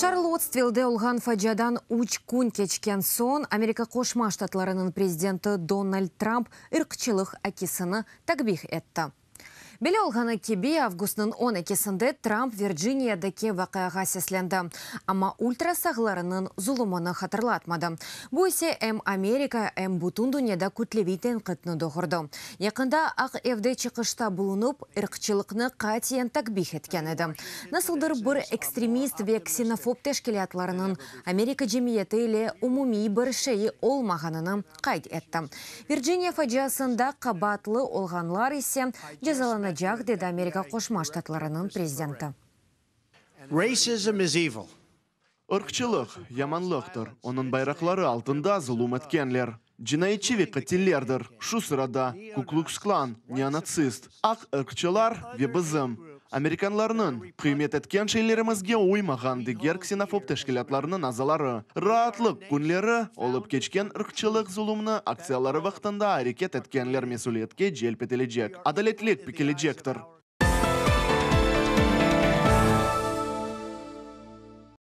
Шарлоттсвиллде олған фажадан уч күн кечкен сон Америка Кошма Штатларының президенті Дональд Трамп ыркчылык акисыны такбих этті. Беле олғаны кебе августның 12-сінде Трамп Вирджиниядеке вақиға сесленді. Ама ультрасағыларының зұлымыны хатырлатмады. Бұл есе Америка, бұтын дүниеда күтлевейтен қытны доғырды. Яқында ақ евде чықышта бұлынып, ырқчылықны қатиен такбих еткен еді. Насылдыр бір экстремист ве ксенофоб тешкелетларының Америка жемиеті иле умуми бір шейі олмағанының қайд етті. Вирджиния фажасында қабатлы олғанлар есе жазаланы жақ деді Америка Кошма Штатларының президенті. Racism is evil. Irqçılıq yamanlıqtır. Onun bayrakları altında zulüm etkənlər. Cinayetçi ve katillерdir. Şu sırada Ku Klux Klan, neonacist, aq ırkçılar ve bizim Amerikanlarının kıymet etken şeylerimizge uymağan diğer ksenofоб teşkilatlarının azaları, rahatlık günleri olup geçken ırkçılık zulümünü aksiyaları vaxtında hareket etkenler mesuliyetke celp edilecek. Adaletlik bikilecektir.